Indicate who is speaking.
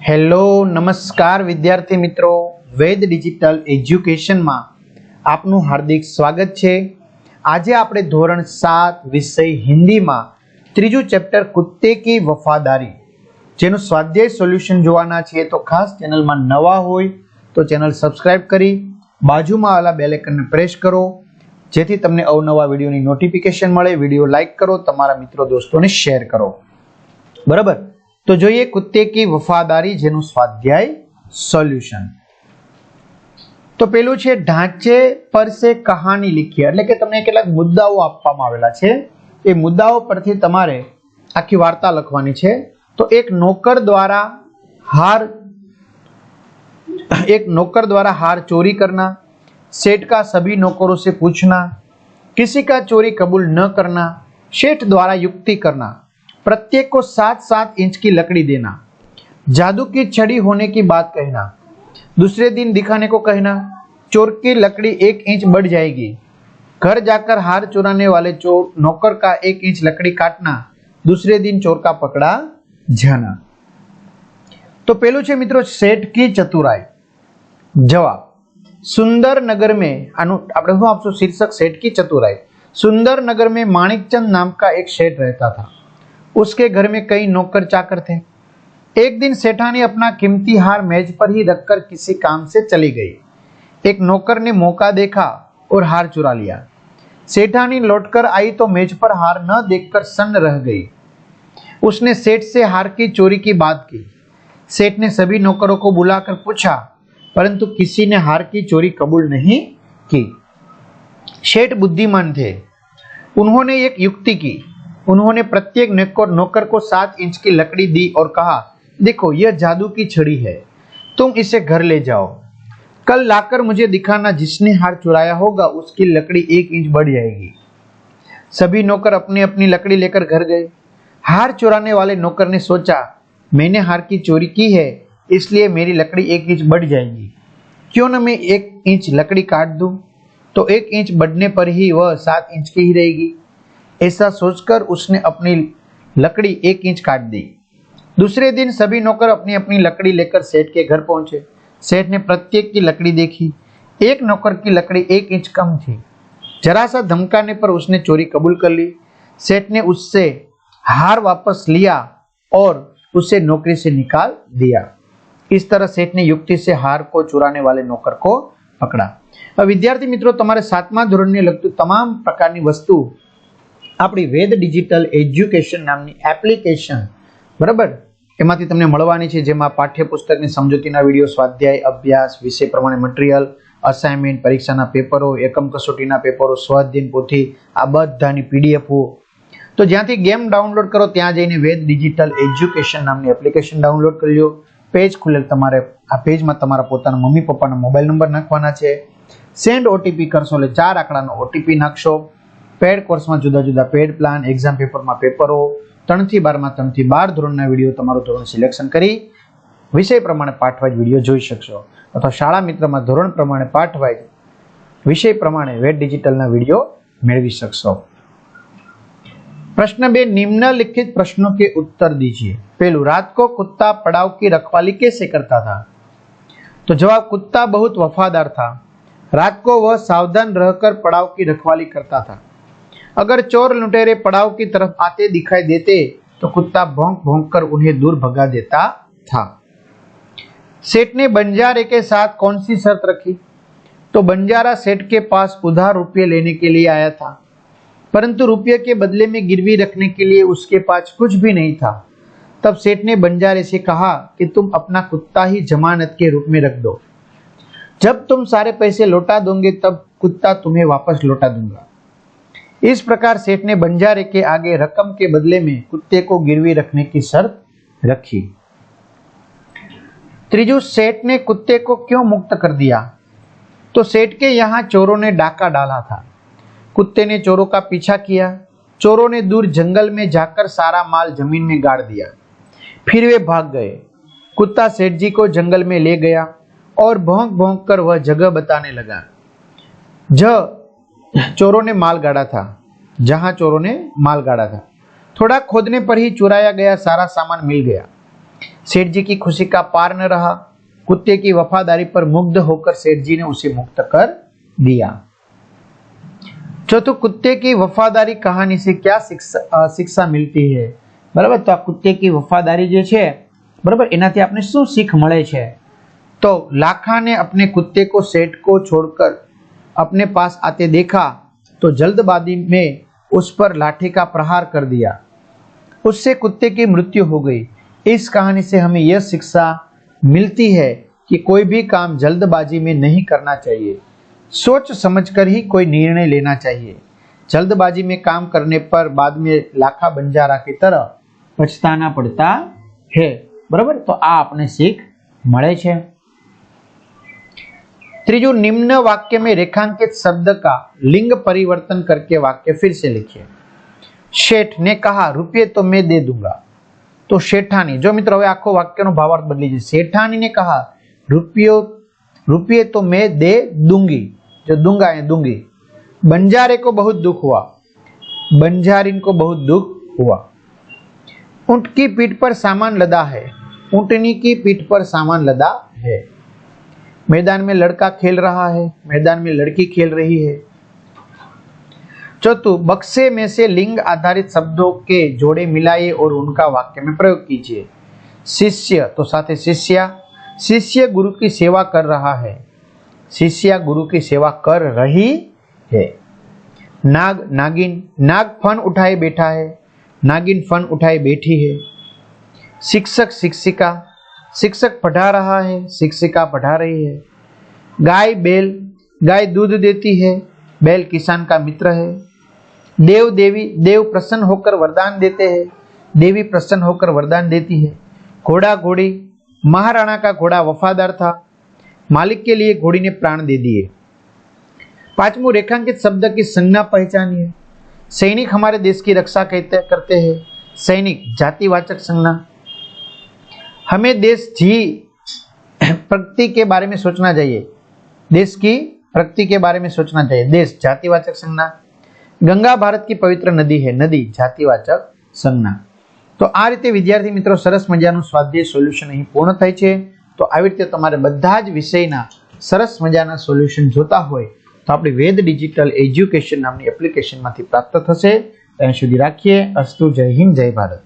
Speaker 1: Hello નમસ્કાર વિદ્યાર્થી મિત્રો, વેદ ડિજિટલ એજ્યુકેશનમાં આપનું હાર્દિક સ્વાગત છે। આજે આપણે ધોરણ 7 વિષય હિન્દીમાં ત્રીજું ચેપ્ટર કુત્તે કી વફાદારી જેનું સ્વાધ્યાય સોલ્યુશન જોવાના છે। તો ખાસ ચેનલમાં નવા હોય તો ચેનલ સબસ્ક્રાઇબ કરી બાજુમાં આવેલા બેલ આઇકનને પ્રેસ કરો જેથી તમને અવનવા વિડીયોની નોટિફિકેશન મળે। વિડીયો લાઈક કરો, તમારા મિત્રો દોસ્તોને શેર કરો। બરાબર, तो જોઈએ कुत्ते की वफादारी જેનું સ્વાધ્યાય સોલ્યુશન। તો પેલું છે ઢાંચે પર સે કહાની लिखी, એટલે કે તમને કેટલાક મુદ્દાઓ આપવામાં આવેલા છે, એ મુદ્દાઓ પરથી તમારે આખી વાર્તા લખવાની છે। તો એક નોકર द्वारा हार चोरी करना, सेठ का सभी नौकरों से पूछना, किसी का चोरी कबूल न करना, सेठ द्वारा युक्ति करना, प्रत्येक को 7-7 इंच की लकड़ी देना, जादू की छड़ी होने की बात कहना, दूसरे दिन दिखाने को कहना, चोर की लकड़ी 1 इंच बढ़ जाएगी, घर जाकर हार चुराने वाले नौकर का 1 इंच लकड़ी काटना, दूसरे दिन चोर का पकड़ा जाना। तो पहलू छे मित्रों सेठ की चतुराई। जवाब, सुंदर नगर में आपणे शुं आपशुं शीर्षक सेठ की चतुराई। सुंदर नगर में माणिकचंद नाम का एक सेठ रहता था। उसके घर में कई नौकर चाकर थे। एक दिन सेठानी अपना कीमती हार मेज पर ही रखकर किसी काम से चली गई। एक नौकर ने मौका देखा और हार चुरा लिया। सेठानी लौटकर आई तो मेज पर हार न देखकर सन्न रह गई। उसने सेठ से हार की चोरी की बात की। सेठ ने सभी नौकरों को बुलाकर पूछा, परंतु किसी ने हार की चोरी कबूल नहीं की। सेठ बुद्धिमान थे, उन्होंने एक युक्ति की। उन्होंने प्रत्येक नौकर को 7 इंच की लकड़ी दी और कहा, देखो यह जादू की छड़ी है, तुम इसे घर ले जाओ, कल लाकर मुझे दिखाना, जिसने हार चुराया होगा उसकी लकड़ी 1 इंच बढ़ जाएगी। सभी नौकर अपनी अपनी लकड़ी लेकर घर गए। हार चुराने वाले नौकर ने सोचा, मैंने हार की चोरी की है इसलिए मेरी लकड़ी 1 इंच बढ़ जाएगी, क्यों न मैं 1 इंच लकड़ी काट दूं, तो 1 इंच बढ़ने पर ही वह 7 इंच की ही रहेगी। ऐसा सोचकर उसने अपनी लकड़ी 1 इंच काट दी। दूसरे दिन सभी नौकर अपनी अपनी लकड़ी लेकर सेठ के घर पहुंचे। सेठ ने प्रत्येक की लकड़ी देखी। एक नौकर की लकड़ी 1 इंच कम थी। जरा सा धमकाने पर उसने चोरी कबूल कर ली। सेठ ने उससे हार वापस लिया और उसे नौकरी से निकाल दिया। इस तरह सेठ ने युक्ति से हार को चुराने वाले नौकर को पकड़ा। अब विद्यार्थी मित्रों, તમારે 7મા ધોરણને લગતું તમામ પ્રકારની વસ્તુ આપણી વેદ ડિજિટલ એજ્યુકેશન નામની એપ્લિકેશન, બરાબર, એમાંથી તમને મળવાની છે, જેમાં પાઠ્યપુસ્તકની સમજૂતીના વિડીયો, સ્વાધ્યાય, અભ્યાસ, વિષય પ્રમાણે મટીરિયલ, અસાઇનમેન્ટ, પરીક્ષાના પેપરો, એકમ કસોટીના પેપરો, સ્વાધ્યાય પોથી, આ બધાની પીડીએફો। તો જ્યાંથી ગેમ ડાઉનલોડ કરો ત્યાં જઈને વેદ ડિજિટલ એજ્યુકેશન નામની એપ્લિકેશન ડાઉનલોડ કરી લો। પેજ ખુલે, તમારે આ પેજમાં તમારા પોતાના મમ્મી પપ્પાના મોબાઈલ નંબર નાખવાના છે। સેન્ડ ઓટીપી કરશો એટલે 4 આંકડાનો ઓટીપી નાખશો। પેડ કોર્સમાં જુદા જુદા પેડ પ્લાન, એક્ઝામ પેપરમાં પેપરો, 3 થી 12માં 3 થી 12 ધોરણના વિડીયો, તમારું ધોરણ સિલેક્શન કરી વિષય પ્રમાણે પાઠવાઇઝ વિડીયો જોઈ શકશો, અથવા શાળા મિત્રમાં ધોરણ પ્રમાણે પાઠવાઇઝ વિષય પ્રમાણે વેદ ડિજિટલના વિડીયો મેળવી શકશો। प्रश्न 2, निम्नलिखित प्रश्नों के उत्तर दीजिए। पहलू, रात को कुत्ता पड़ाव की रखवाली कैसे करता था? तो जवाब, कुत्ता बहुत वफादार था। रात को वह सावधान रहकर पड़ाव की रखवाली करता था। अगर चोर लुटेरे पड़ाव की तरफ आते दिखाई देते तो कुत्ता भौंक भौंक कर उन्हें दूर भगा देता था। सेठ ने बंजारे के साथ कौन सी शर्त रखी? तो बंजारा सेठ के पास उधार रुपये लेने के लिए आया था, परंतु रुपये के बदले में गिरवी रखने के लिए उसके पास कुछ भी नहीं था। तब सेठ ने बंजारे से कहा कि तुम अपना कुत्ता ही जमानत के रूप में रख दो, जब तुम सारे पैसे लौटा दोगे तब कुत्ता तुम्हें वापस लौटा दूंगा। इस प्रकार सेठ ने बंजारे के आगे रकम के बदले में कुत्ते को गिरवी रखने की शर्त रखी। त्रीजू, सेठ ने कुत्ते को क्यों मुक्त कर दिया? तो सेठ के यहाँ चोरों ने डाका डाला था। कुत्ते ने चोरों का पीछा किया। चोरों ने दूर जंगल में जाकर सारा माल जमीन में गाड़ दिया, फिर वे भाग गए। कुत्ता सेठ जी को जंगल में ले गया और भौंक भौंक कर वह जगह बताने लगा जहां चोरों ने माल गाड़ा था। थोड़ा खोदने पर ही चुराया गया सारा सामान मिल गया। सेठ जी की खुशी का पार न रहा। कुत्ते की वफादारी पर मुग्ध होकर सेठ जी ने उसे मुक्त कर दिया। चौथुं, कुत्ते की वफादारी कहानी से क्या शिक्षा मिलती है? बराबर, तो आ कुत्ते की वफादारी जे छे बराबर एनाथी आपने शुं सीख मळे छे? तो लाखा ने अपने कुत्ते को सेठ को छोड़कर अपने पास आते देखा तो जल्दबाजी में उस पर लाठी का प्रहार कर दिया, उससे कुत्ते की मृत्यु हो गई। इस कहानी से हमें यह शिक्षा मिलती है कि कोई भी काम जल्दबाजी में नहीं करना चाहिए, सोच समझकर ही कोई निर्णय लेना चाहिए। जल्दबाजी में काम करने पर बाद में लाखा बंजारा की तरह पछताना पड़ता है। बराबर, तो आ आपने सीख मळे छे। त्रीजू, निम्न वाक्य में रेखांकित शब्द का लिंग परिवर्तन करके वाक्य फिर से लिखिए। शेठ ने कहा रुपये तो मैं दे दूंगा, तो शेठानी, जो मित्रों હવે આખો વાક્યનો ભાવાર્થ બદલી છે। શેઠાની ने कहा रुपये तो मैं दे दूंगी, जो दूंगा है दूंगी। बंजारे को बहुत दुख हुआ, बंजारिन को बहुत दुख हुआ। ऊंट की पीठ पर सामान लदा है, ऊंटनी की पीठ पर सामान लदा है। मैदान में लड़का खेल रहा है, मैदान में लड़की खेल रही है। चौथु, बक्से में से लिंग आधारित शब्दों के जोड़े मिलाइए और उनका वाक्य में प्रयोग कीजिए। शिष्य, तो साथे शिष्या, शिष्य गुरु की सेवा कर रहा है, शिष्या गुरु की सेवा कर रही है। नाग, नागिन, नाग फन उठाए बैठा है, नागिन फन उठाए बैठी है। शिक्षक, शिक्षिका, शिक्षक पढ़ा रहा है, शिक्षिका पढ़ा रही है। गाय, बैल, गाय दूध देती है, बैल किसान का मित्र है। देव, देवी, देव प्रसन्न होकर वरदान देते हैं, देवी प्रसन्न होकर वरदान देती है। घोड़ा, घोड़ी, महाराणा का घोड़ा वफादार था, मालिक के लिए घोड़ी ने प्राण दे दिए। पांचवू, रेखांकित शब्द की संज्ञा पहचानिए। सैनिक हमारे देश की रक्षा करते हैं, सैनिक जातिवाचक संज्ञा। हमें देश की प्रगति के बारे में सोचना चाहिए, देश की प्रगति के बारे में सोचना चाहिए, देश जातिवाचक संज्ञा। गंगा भारत की पवित्र नदी है, नदी जातिवाचक संज्ञा। तो आ रीते विद्यार्थी मित्रों सरस मजाનું સ્વાધ્યાય સોલ્યુશન અહીં પૂર્ણ થાય છે। તો આવી રીતે તમારે બધા જ વિષયના સરસ મજાના સોલ્યુશન જોતા હોય તો આપણી વેદ ડિજિટલ એજ્યુકેશન નામની એપ્લિકેશનમાંથી પ્રાપ્ત થશે। ત્યાં સુધી રાખીએ। અસ્તુ, જય હિન્દ, જય ભારત।